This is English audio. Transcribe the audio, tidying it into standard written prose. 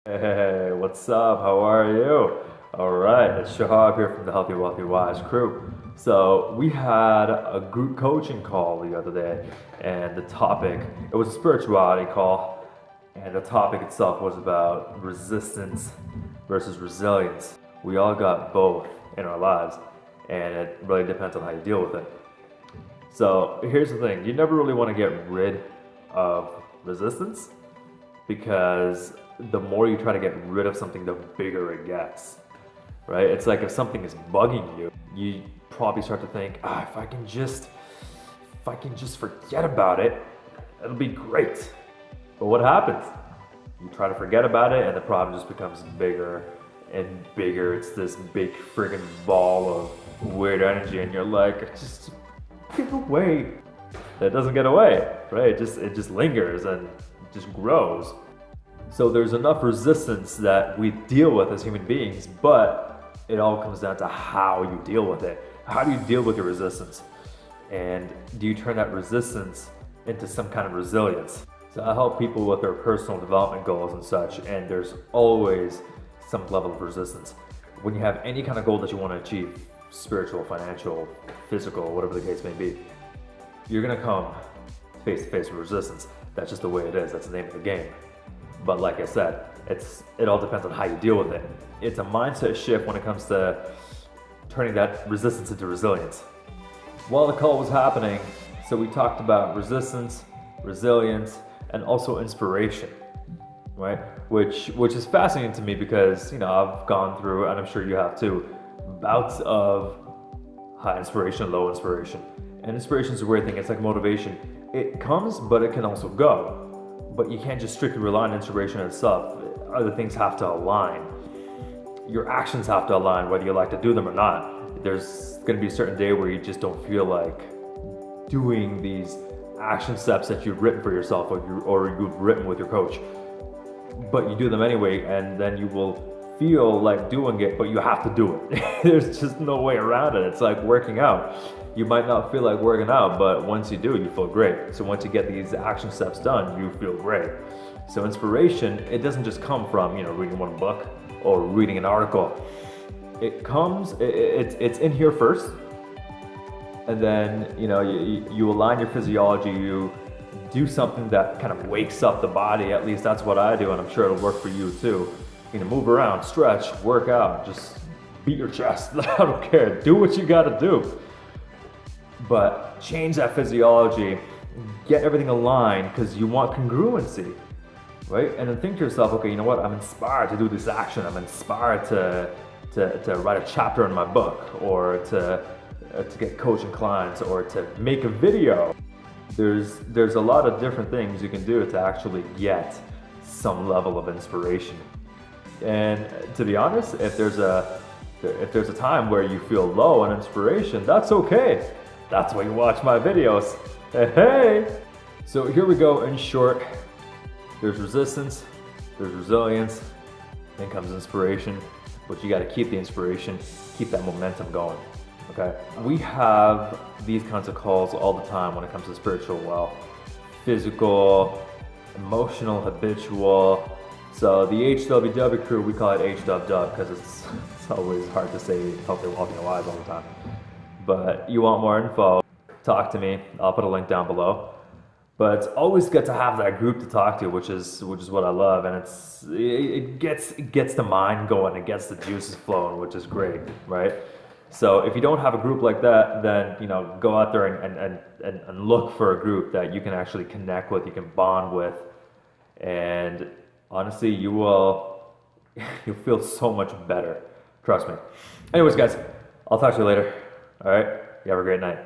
Hey, what's up? How are you? All right, it's Shahab here from the Healthy, Wealthy, Wise crew. So we had a group coaching call the other day, and the topic, it was a spirituality call, and the topic itself was about resistance versus resilience. We all got both in our lives, and it really depends on how you deal with it. So here's the thing, you never really want to get rid of resistance because the more you try to get rid of something, the bigger it gets, right? It's like if something is bugging you, you probably start to think, if I can just forget about it, it'll be great. But what happens? You try to forget about it, and the problem just becomes bigger and bigger. It's this big friggin' ball of weird energy, and you're like, just get away. It doesn't get away, right? It just lingers and just grows. So there's enough resistance that we deal with as human beings, but it all comes down to how you deal with it. How do you deal with your resistance? And do you turn that resistance into some kind of resilience? So I help people with their personal development goals and such, and there's always some level of resistance. When you have any kind of goal that you want to achieve, spiritual, financial, physical, whatever the case may be, you're gonna come face to face with resistance. That's just the way it is. That's the name of the game. But like I said, it all depends on how you deal with it. It's a mindset shift when it comes to turning that resistance into resilience. While the call was happening, so we talked about resistance, resilience, and also inspiration, right? Which is fascinating to me because I've gone through, and I'm sure you have too, bouts of high inspiration, low inspiration. And inspiration is a weird thing. It's like motivation. It comes, but it can also go. But you can't just strictly rely on inspiration itself. Other things have to align. Your actions have to align, whether you like to do them or not. There's going to be a certain day where you just don't feel like doing these action steps that you've written for yourself or you've written with your coach. But you do them anyway, and then you will feel like doing it, but you have to do it. There's just no way around it. It's like working out. You might not feel like working out, but once you do, you feel great. So once you get these action steps done, you feel great. So inspiration, it doesn't just come from reading one book or reading an article. It comes, it's in here first, and then you align your physiology. You do something that kind of wakes up the body. At least that's what I do, and I'm sure it'll work for you too. Move around, stretch, work out, just beat your chest. I don't care. Do what you gotta do. But change that physiology, get everything aligned because you want congruency, right? And then think to yourself, okay, you know what? I'm inspired to do this action. I'm inspired to write a chapter in my book, or to get coaching clients, or to make a video. There's a lot of different things you can do to actually get some level of inspiration. And to be honest, if there's a time where you feel low on inspiration, that's okay. That's why you watch my videos. Hey! So here we go. In short, there's resistance, there's resilience, then comes inspiration, but you got to keep the inspiration, keep that momentum going. Okay? We have these kinds of calls all the time when it comes to spiritual wealth, physical, emotional, habitual. So the HWW crew, we call it HWW because it's always hard to say healthy, wealthy, and wise all the time. But you want more info, talk to me. I'll put a link down below. But it's always good to have that group to talk to, which is what I love, and it gets the mind going, it gets the juices flowing, which is great, right? So if you don't have a group like that, then go out there and look for a group that you can actually connect with, you can bond with, and honestly, you'll feel so much better. Trust me. Anyways, guys, I'll talk to you later. All right? You have a great night.